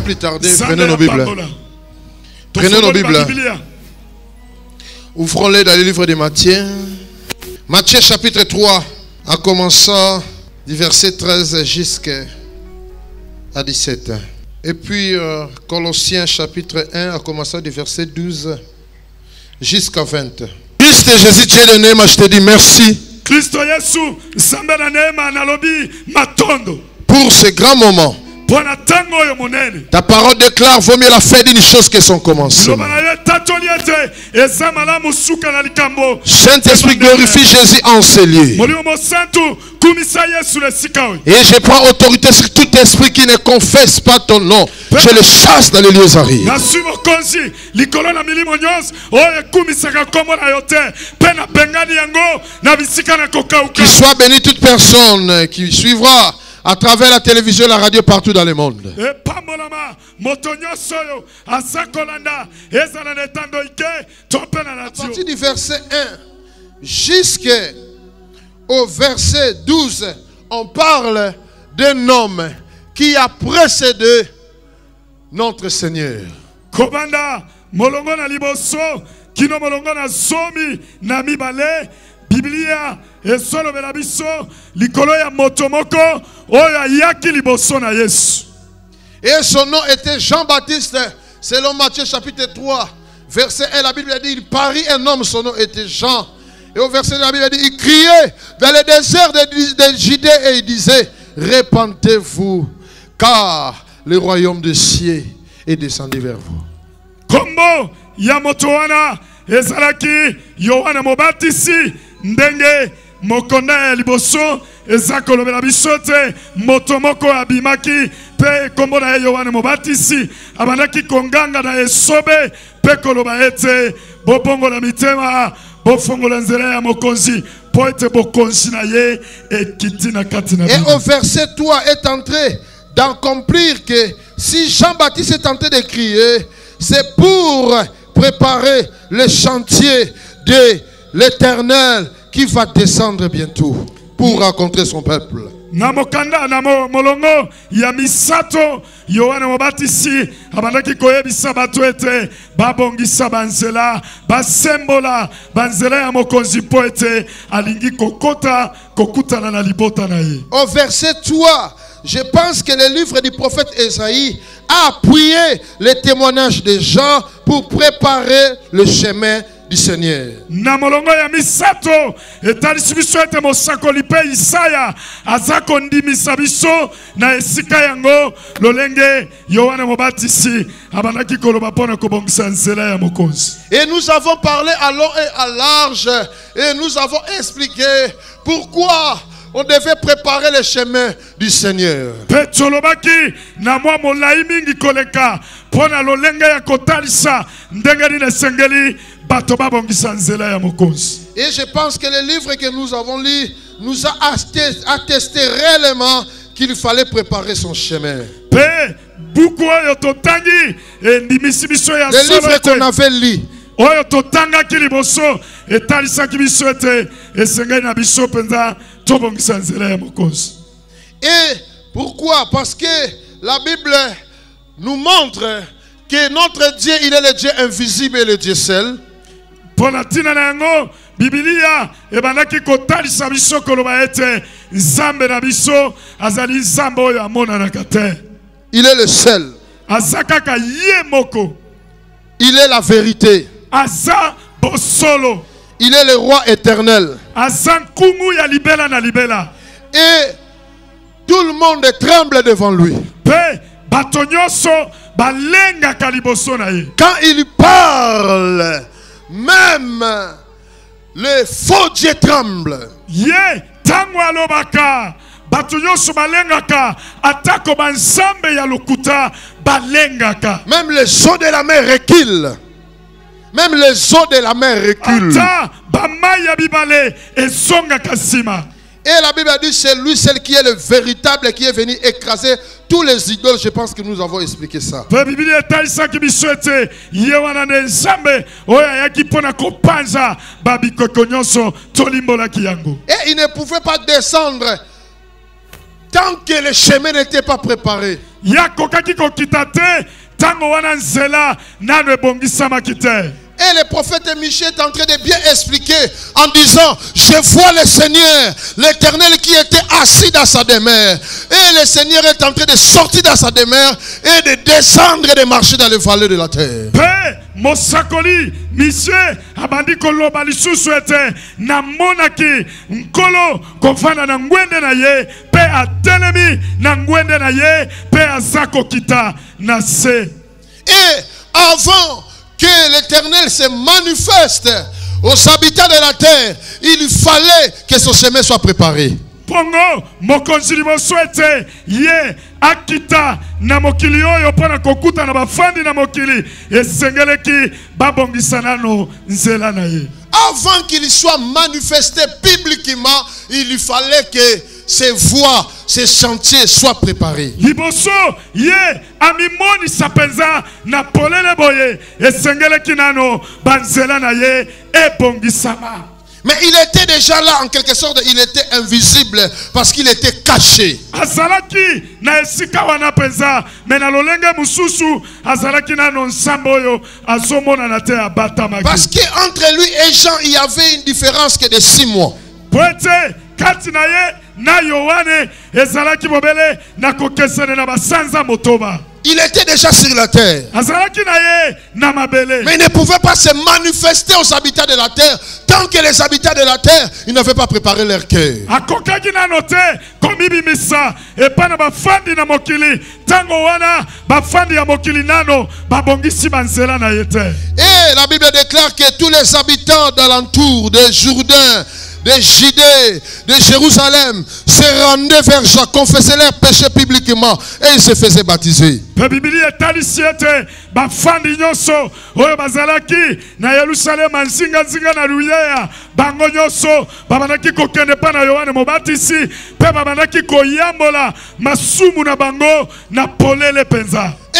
plus tarder, prenez nos Bibles. Prenez nos Bibles. Ouvrons-les dans le livre de Matthieu. Matthieu chapitre 3, en commençant du verset 13 jusqu'à 17. Et puis Colossiens chapitre 1, en commençant du verset 12 jusqu'à 20. Christ Jésus, Dieu de Néma, je te dis merci. Pour ce grand moment. Ta parole déclare, vaut mieux la fin d'une chose que son commencement. Saint-Esprit, glorifie Jésus en ces lieux. Et je prends autorité sur tout esprit qui ne confesse pas ton nom. Je le chasse dans les lieux arides. Qu'il soit béni toute personne qui suivra à travers la télévision et la radio partout dans le monde. À partir du verset 1 jusqu'au verset 12, on parle d'un homme qui a précédé notre Seigneur. Biblia esolo belabiso likolo ya motomoko oya yaki liboso na Yesu. Et son nom était Jean-Baptiste, selon Matthieu chapitre 3, verset 1, la Bible dit, il parit un homme, son nom était Jean. Et au verset 2, la Bible dit, il criait dans le désert de Judée et il disait, répentez-vous, car le royaume des cieux est descendu vers vous. Kombo ya motowana ezalaki Yohana Mobatisi ndenge mokonda ya liboso ezakolobela biso te motomoko abimaki pe kombo na Yohana Mobatisi abandaki konganga na esobe pe koloba ete bobongola mitema bofongola nzela ya mokonzi po ete bokonzi na ye ekiti na kati na. Et au verset 3 est entré d'accomplir que si Jean-Baptiste est tenté de crier, c'est pour préparer le chantier de l'Éternel qui va descendre bientôt pour rencontrer son peuple. Namokanda namo molongo ya misato Yohana Mobatisi abandaki koyebisa bato ete babongisa banzela basembola banzela ya mokonzi po ete alingi kokota kokutana na libota na ye. Au verset 3, je pense que le livre du prophète Esaïe a appuyé les témoignages des gens pour préparer le chemin du Seigneur. Namolongo ya misato etalisi biso ete mosakoli pe Isaya azakondi misabiso na esika yango lolenge Yohana Mobatisi abandaki koloba pona kobongisa nzela ya mokonzi. Et nous avons parlé à long et à large et nous avons expliqué pourquoi on devait préparer le chemin du Seigneur. Petolobaki na mwa molai mingi koleka pona lolenge ya kotalisa ndenge ni sengeli bato babongisa nzela ya mokonzi. Et je pense que le livre que nous avons lu nous a attesté réellement qu'il fallait préparer son chemin. Le livre qu'on avait lu. Et pourquoi? Parce que la Bible nous montre que notre Dieu, il est le Dieu invisible et le Dieu seul. Biblia ebandaki kotalisa biso koloba ete nzambe na biso azali nzambe oyo amonanaka te. Il est le seul. Aza kaka ye moko. Il est la vérité. Aza bosolo. Il est le roi éternel. Aza nkungu ya libela na libela. Et tout le monde tremble devant lui. Pe bato nyonso balengaka liboso na ye. Quand il parle, même le faux Dieu tremble. Ye tango alobaka bato nyonso balengaka atako banzambe ya lokuta balengaka. Même les eaux de la mer reculent. Même les eaux de la mer reculent. Ata bamaya bibale ezongaka sima. Et la Bible dit c'est lui, celle qui est le véritable, qui est venu écraser tous les idoles. Je pense que nous avons expliqué ça. Et il ne pouvait pas descendre tant que le chemin n'était pas préparé. Et le prophète Michée est en train de bien expliquer en disant, je vois le Seigneur, l'Éternel qui était assis dans sa demeure. Et le Seigneur est en train de sortir dans sa demeure et de descendre et de marcher dans les vallées de la terre. Mosakoli, Michée, abandi koloba lisusu ete na monaki nkolo kofana na ngwende na ye pe atelemi na ngwende na ye pe azako kita na se. Et avant que l'Éternel se manifeste aux habitants de la terre, il fallait que son chemin soit préparé. Pongo mokonzi liboso ete ye akita na mokili oyo pona kokuta na bafandi na mokili esengeleki babongisa nano nzela na ye. Avant qu'il soit manifesté publiquement, il fallait que ces voies, ces chantiers soient préparés. Liboso ye amimoni sapenza na polele boye esengeleki nano banzela na ye ebongisama. Mais il était déjà là, en quelque sorte, il était invisible parce qu'il était caché. Azalaki na esika wana penza mena lolenge mususu azalaki na nsambo oyo azomona na te abatama. Parce qu'entre lui et Jean, il y avait une différence que de 6 mois. Poete kati na ye na Yohane ezalaki bobele na kokesene na basanza motoba. Il était déjà sur la terre. Mais il ne pouvait pas se manifester aux habitants de la terre tant que les habitants de la terre, ils n'avaient pas préparé leur cœur. Et la Bible déclare que tous les habitants d'alentour de Jourdain, de Judée, de Jérusalem se rendaient vers Jean, confessaient leurs péchés publiquement et ils se faisaient baptiser.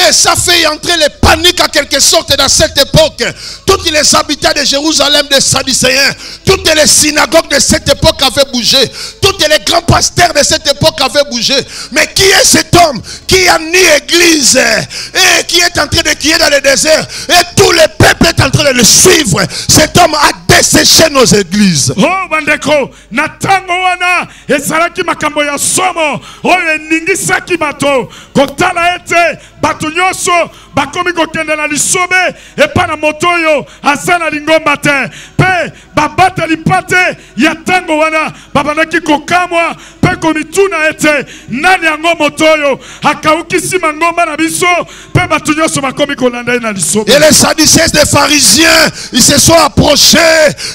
Et ça fait entrer les paniques en quelque sorte dans cette époque. Tous les habitants de Jérusalem, des Sadducéens, toutes les synagogues de cette époque avaient bougé. Tous les grands pasteurs de cette époque avaient bougé. Mais qui est cet homme qui a ni église et qui est en train de crier dans le désert et tout le peuple est en train de le suivre? Cet homme a desséché nos églises. Oh bandeko, natango wana ezalaki makambo ya somo oyo ningisaki bato kotala ete bato nyoso bakomi kokende na lisobe epa na moto oyo aza na lingomba te pe babateli pate ya tango wana babandaki kokamwa pe komituna ete nani yango moto oyo akaukisi mangomba na biso pe bato nyoso bakomi kolanda ye na lisobe. Et les Sadducéens des pharisiens, ils se sont approchés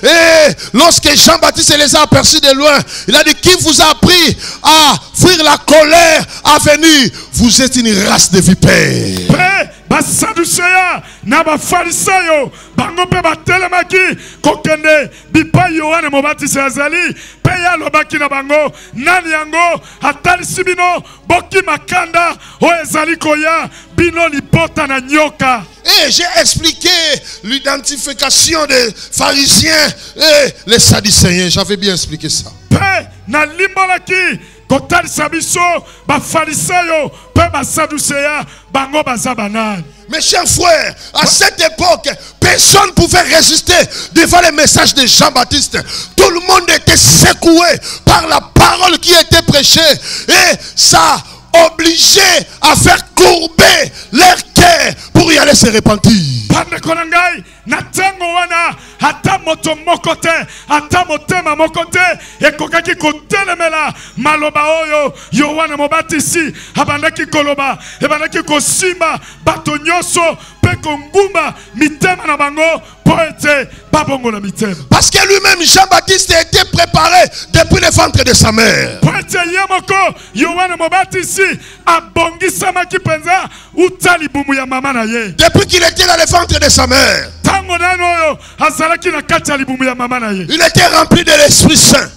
et lorsque Jean-Baptiste les a aperçus de loin, il a dit: qui vous a appris à fuir la colère à venir? Vous êtes une race de vipères. Basadducéens na bafarisayo bango pe batelemaki kokende bipai Yohane Mobatisi azali pe ya lobaki na bango nani yango atalisi bino boki makanda o ezali koya bino lipota na nyoka. Et j'ai expliqué l'identification des pharisiens et les sadducéens. J'avais bien expliqué ça. Pe na limbolaki kotalisa biso bafarisayo pe basadducéens bango bazabanani. Mes chers frères, à cette époque, personne ne pouvait résister devant les messages de Jean-Baptiste. Tout le monde était secoué par la parole qui était prêchée. Et ça obligeait à faire courber leur cœur pour y aller se repentir. Natango wana hata moto mokote hata motema mokote ekokaki kotelemela maloba oyo Yohane Mobatisi abandaki koloba ebandaki kosimba bato nyonso pe kongumba mitema na bango poete babongo na mitema. Parce que lui-même Jean-Baptiste était préparé depuis le ventre de sa mère. Poete yemoko Yohane Mobatisi abongisamaki penza utali bumu ya mama na ye. Depuis qu'il était dans le ventre de sa mère, il était rempli de l'Esprit Saint.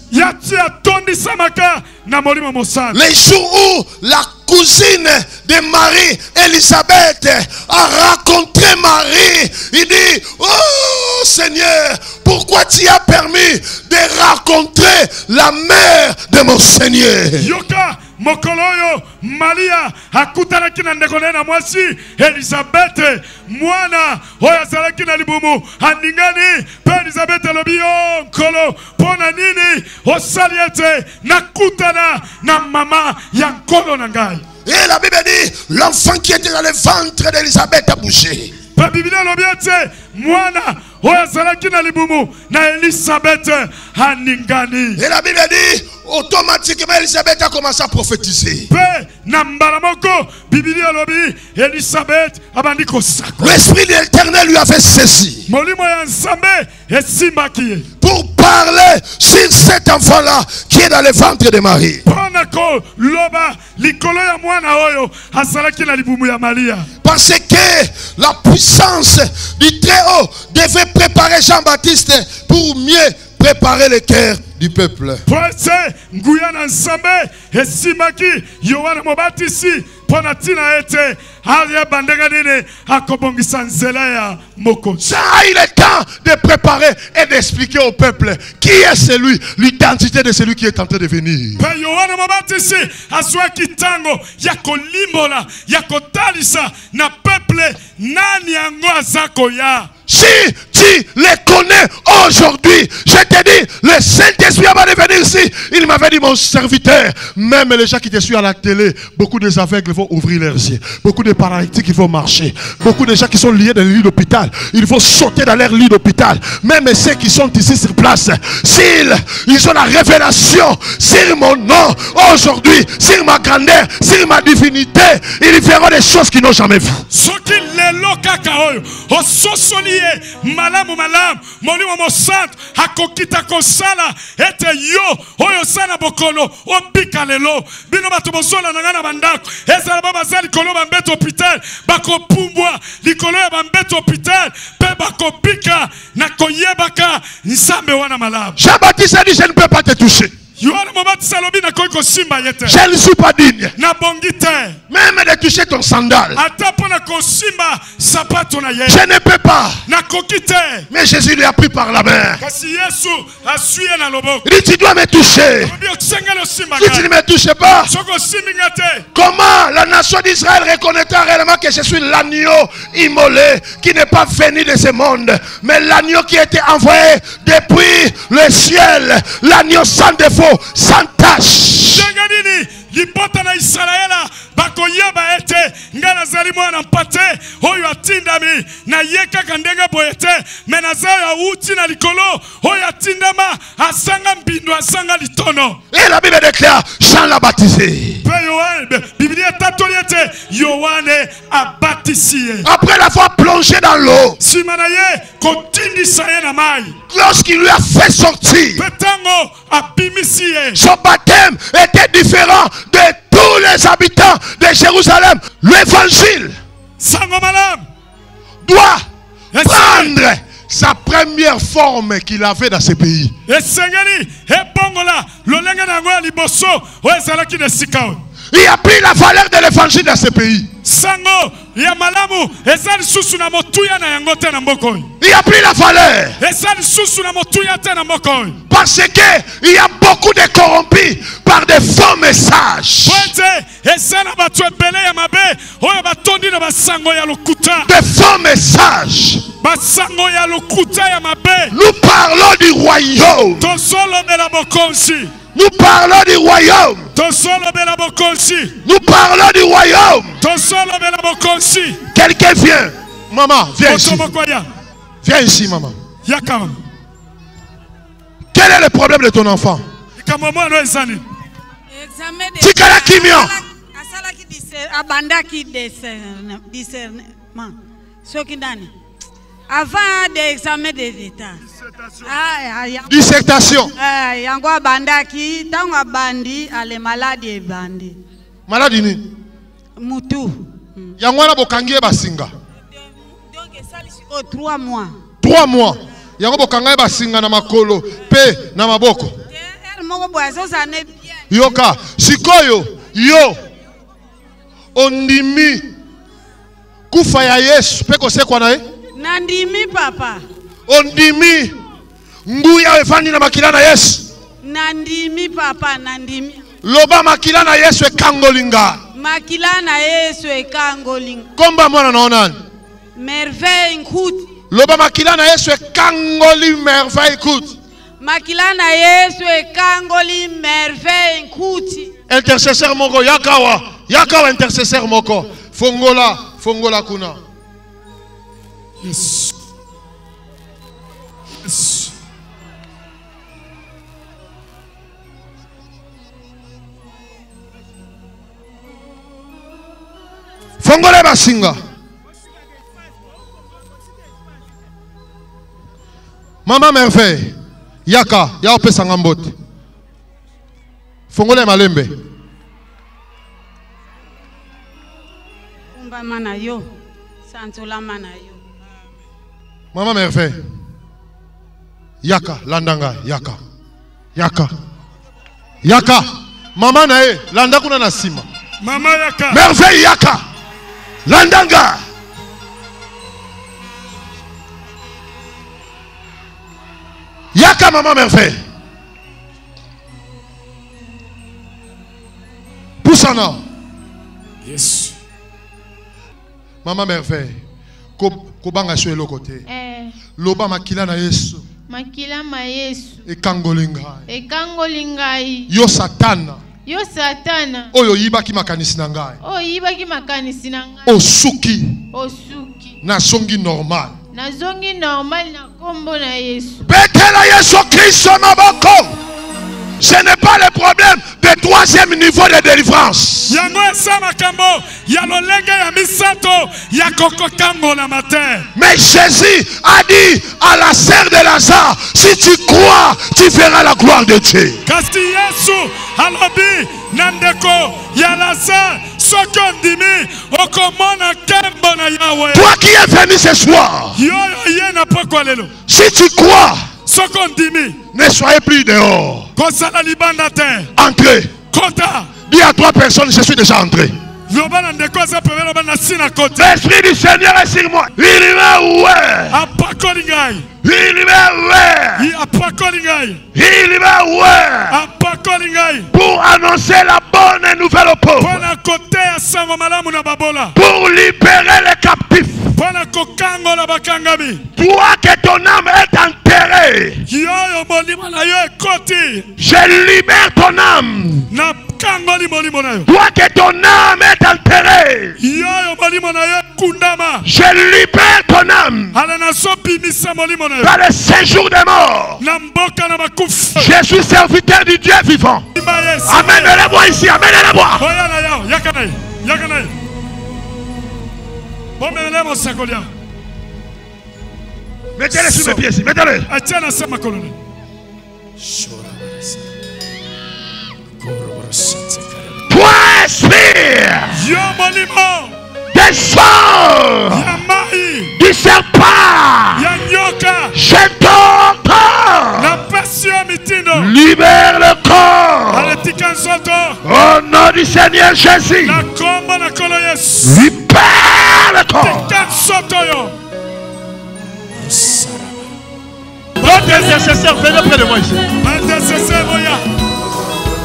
Les jours où la cousine de Marie, Élisabeth, a rencontré Marie, il dit: oh Seigneur, pourquoi tu as permis de rencontrer la mère de mon Seigneur? mokoloyo Maria akutanaki na ndeko na mwasi Elisabeth mwana oyo azalaki na libumu andingani pe Elisabeth alobi yo nkolo pona nini osali ete nakutana na mama ya nkolo na ngai. Et la Bible dit, l'enfant qui était dans le ventre d'Elisabeth a bougé. Pa Biblia alobi ete mwana oyo azalaki na libumu na Elisabeth andingani. Et la Bible dit, automatiquement Elisabeth a commencé à prophétiser. Pe na mbala moko Biblia alobi Elisabeth abandi kosaka. L'esprit de l'Éternel lui avait saisi molimo ya nzambe esimbaki pour parler sur cet enfant-là qui est dans le ventre de Marie. ponako loba likolo ya mwana oyo azalaki na libumu ya Maria. Parce que la puissance du Très-Haut devait préparer Jean-Baptiste pour mieux préparer le cœur du peuple. Poese nguya na nzambe esimbaki Yohana Mobatisi pona tina ete aria bandega nene akobongisa nzela ya mokonzi. Ça a eu le temps de préparer et d'expliquer au peuple qui est celui, l'identité de celui qui est en train de venir. Pe Yohana Mobatisi aswaki tango ya kolimbola ya kotalisa na peuple nani yango azako ya. Si tu les connais aujourd'hui, je te dis, le Saint-Esprit va venir ici. Il m'avait dit, mon serviteur, même les gens qui te suivent à la télé, beaucoup des aveugles vont ouvrir leurs yeux. Beaucoup de paralytiques, ils vont marcher. Beaucoup de gens qui sont liés dans les lits d'hôpital, il faut sauter dans leur lit d'hôpital. Même ceux qui sont ici sur place, s'ils ont la révélation sur mon nom, aujourd'hui, sur ma grandeur, sur ma divinité, ils verront des choses qu'ils n'ont jamais vues. Malamu molimo mosant hakokita kosala ete yo oyo sana bokolo obika lelo bino bato bozola na ngana bandako ezala baba zali kolo bambeto hôpital bakopumbwa likolo ya bambeto hôpital pe bakobika na koyebaka nzambe wana malamu. Jean-Baptiste a dit, je ne peux pas te toucher. Je ne suis pas digne même de toucher ton sandal. Je ne peux pas. Mais Jésus lui a pris par la main. Il dit, tu dois me toucher. Si tu ne me touches pas, comment la nation d'Israël reconnaîtra réellement que je suis l'agneau immolé qui n'est pas venu de ce monde, mais l'agneau qui a été envoyé depuis le ciel, l'agneau sans défaut, sans tâche. Lipota na Israela bakoyeba ete ngana zali mwana mpate oyo atindami na yeka kandenge boyete menaza ya uti na likolo oyo atindama asanga mbindo asanga litono. Et la Bible déclare Jean l'a baptisé. Biblia tatoliete Yohane a baptisé. Après l'avoir plongé dans l'eau, simanaye kotindisa ye na mai, lorsqu'il lui a fait sortir, petango abimisie, son baptême était différent de tous les habitants de Jérusalem. L'évangile doit prendre sa première forme qu'il avait dans ce pays. Il a pris la valeur de l'évangile dans ce pays. Il a pris la valeur. Parce qu'il y a beaucoup de corrompus par des faux messages. Des faux messages. Nous parlons du royaume. Nous parlons du royaume. Nous parlons du royaume. Quelqu'un vient. Maman, viens ici. Viens ici, maman. Quel est le problème de ton enfant? Tikala Kimio. Avant l'examen des états. Dissertation. Yango bandaki tango bandi ale maladie bandi. Maladie ni? Mutu. Yango na bokangie basinga. Donc ça au 3 mois. 3 mois. Yango bokangie basinga na makolo pe na maboko. Yoka sikoyo yo ondimi kufa ya Yesu pe kosekwa na ye. Nandimi papa. Ondimi nguya evandi na makila na Yesu. Nandimi papa nandimi. Loba makila na Yesu ekangolinga. Makila na Yesu ekangolinga. Komba mwana na onani. Merveille nkuti. Loba makila na Yesu ekangoli merveille écoute. Makila na Yesu ekangoli merveille nkuti. Intercesseur moko yakawa. Yakawa intercesseur moko. Fongola kuna. Yes. Yes. Fongole basinga. Mama merveille. Yaka, ya opesa ngambote. Fongole malembe. Umba mana yo. Santola mana yo. Mama merveille. Yaka, landanga, yaka. Yaka. Yaka. Mama na e, landa kuna na sima. Mama yaka. Merveille yaka. Landanga. Yaka maman merveille. Poussana. Yes. Maman merveille. Kobanga sur le côté. Loba makila na Yesu. Makila ma Yesu. Ekangolinga. Ekangolingai. Yo satana. Yo satana. Oyo yibaki makanisi na ngai. Oh yibaki makanisi na ngai. Osuki. Osuki. Na songi normal. Na zongi normal na kombo na Yesu. Betela Yesu Christ maboko. Ce n'est pas le problème de troisième niveau de délivrance. Mais Jésus a dit à la sœur de Lazare, si tu crois, tu verras la gloire de Dieu. Toi qui es venu ce soir, si tu crois, ne soyez plus dehors. Entrez. Dis à 3 personnes, je suis déjà entré. L'Esprit du Seigneur est sur moi. Il est où? Il est où? Pour annoncer la bonne nouvelle aux pauvres. Pour libérer les captifs. Toi que ton âme est enterrée, je libère ton âme. Toi que ton âme est enterrée, je libère ton âme dans le séjour des morts. Je suis serviteur du Dieu vivant. Amène-le-moi ici, amène-le-moi. Mettez-le sur mes pieds ici, mettez-le. Toi, esprit des sorts du serpent, je t'entends. Libère le corps au nom du Seigneur Jésus. Libère le corps. D'autres intercesseurs, venez près de moi ici.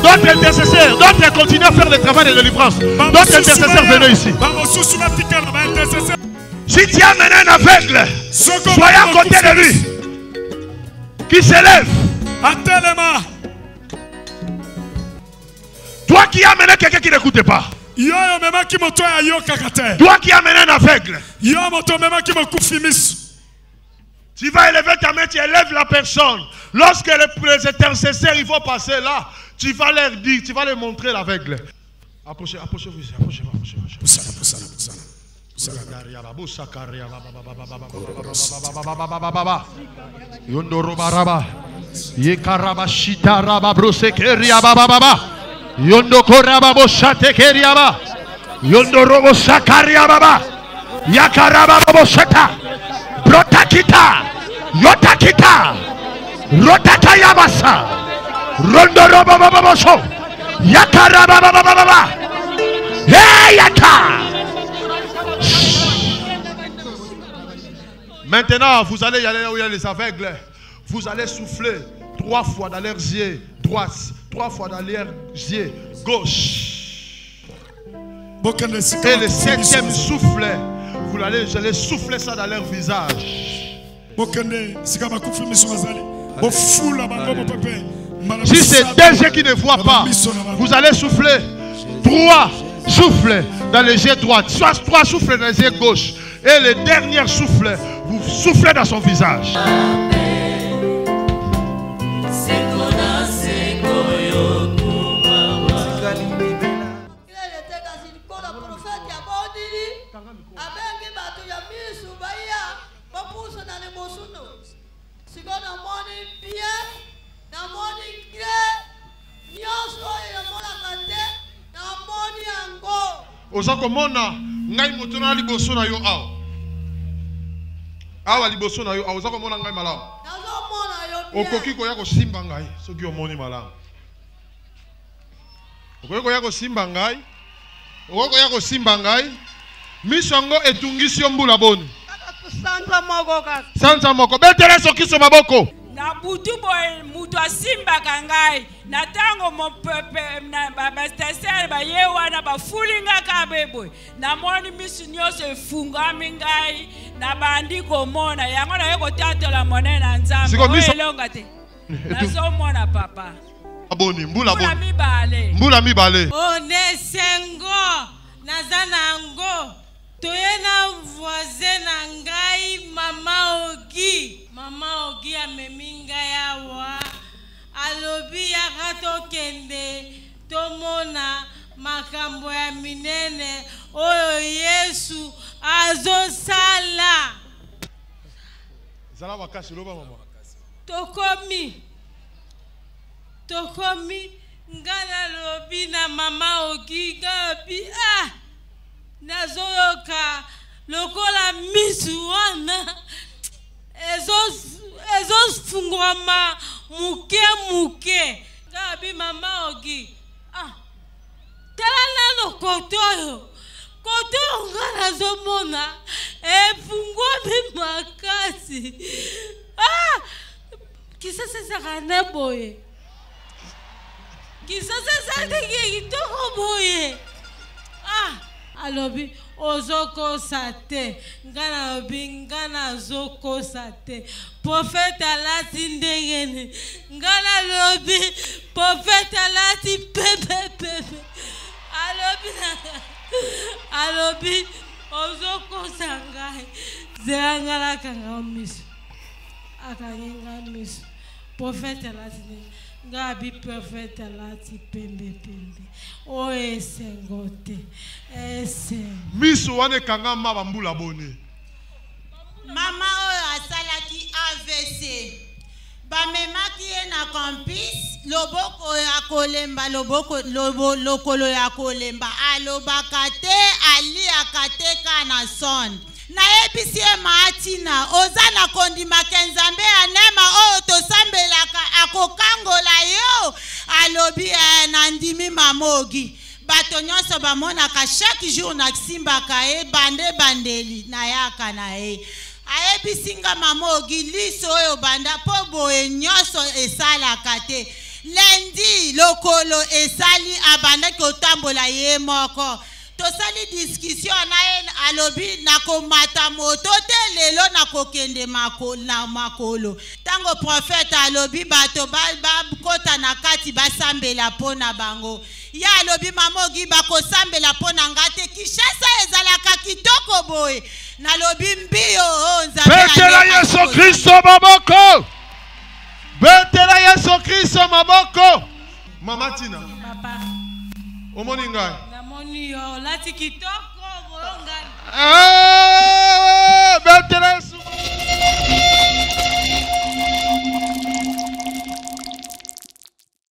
D'autres intercesseurs, d'autres continuent à faire le travail de délivrance. D'autres intercesseurs, venez ici. Si tu as mené un aveugle, soyez à côté de lui. Qui s'élève. Toi qui as mené quelqu'un qui n'écoute pas. Toi qui as mené un aveugle. Tu vas élever ta main, tu élèves la personne. Lorsque les intercesseurs ils vont passer là, tu vas leur dire, tu vas leur montrer l'aveugle. Approchez-vous, approchez-vous. Yondo koraba boshate keriaba. Yondo robo sakaria baba. Yakaraba boshata. Brotakita. Yotakita. Rotata yabasa. Rondo robo baba so. Yakaraba baba. Hey yaka. Maintenant, vous allez y aller là où il y a les aveugles. Vous allez souffler 3 fois dans leurs yeux droits, 3 fois dans leurs yeux gauche. Bokende Et sika le bakufi miso 7e bazali. souffle, vous allez souffler ça dans leur visage. Bokende sika bakufi miso bazali. Bofula bango mopepe. Si c'est 2 qui ne voient pas, vous allez souffler 3 souffles dans les yeux droits, soit 3 souffles dans les yeux gauche. Et le dernier souffle, vous soufflez dans son visage. Oza komona ngai moto na liboso na yo awa. Awa liboso na yo awa oza komona ngai malamu. Okoki koya kosimba ngai soki omoni malamu. Okoki koya kosimba ngai. Okoki koya kosimba ngai. Miso yango etungisi yo mbula boni. Sanza moko betela soki so maboko. Na butu boy mutu asimbaka ngai na tango mo pepe na babastasiere baye wana bafulinga kabeboy na moni misu nyonso efungami ngai na bandi komona yango na ye kotatela monene na nzambe elonga te nazomona papa aboni mbula boni mibale mbula mibale onesengo naza nango toyena voisin na ngai mama ogi amemi ngai awa alobi yaka tokende tomona makambo ya minene oyo Yesu azosala zala wakasi loba mama tokomi ngana lobi na mama ogi gabi nazoyoka lokola misu wana ezofungwama muke gabi mama ogi tala nano koto nga nazomona efungwami makasi kisasa ezaka boye kisasa ezalaki kitoko boye alobi ozokosa te ngana lobi ngana zokosa te profete alati ndengene ngana lobi profete alati pepe alobi ozokosa ngai zela ngana kanga miso akangenga miso profete alati ndengene Gabi prophète alati pembe o esengote miso wane kanga mama mbula boni mama oyo asalaki AVC bamemaki ye na campus loboko ya kolemba lokolo ya kolemba alobaka te aliaka te kana sonde nayebisi ye maatina oza na kondimaka nzambe ya nema oyo tosambelaka akokangola yo alobi na ndimi mamogi bato nyonso bamonaka chaque jour nasimbaka ye bandeli nayaka na ye ayebisi nga mamogi liso oyo banda mpo boye nyonso esalaka te lendi lokolo esali abandaki kotambola ye moko tosali discussion na ye alobi nakomata moto te lelo nakokende na makolo tango prophète alobi bato bakota na kati basambela pona bango ya alobi mamogi bakosambela pona ngate kishasa ezalaka kitoko boye nalobi mbio nzambe betela Yesu Kristo maboko betela Yesu Kristo maboko mama Tina papa omoni ngai namoni yo lati kitoko bolonga betela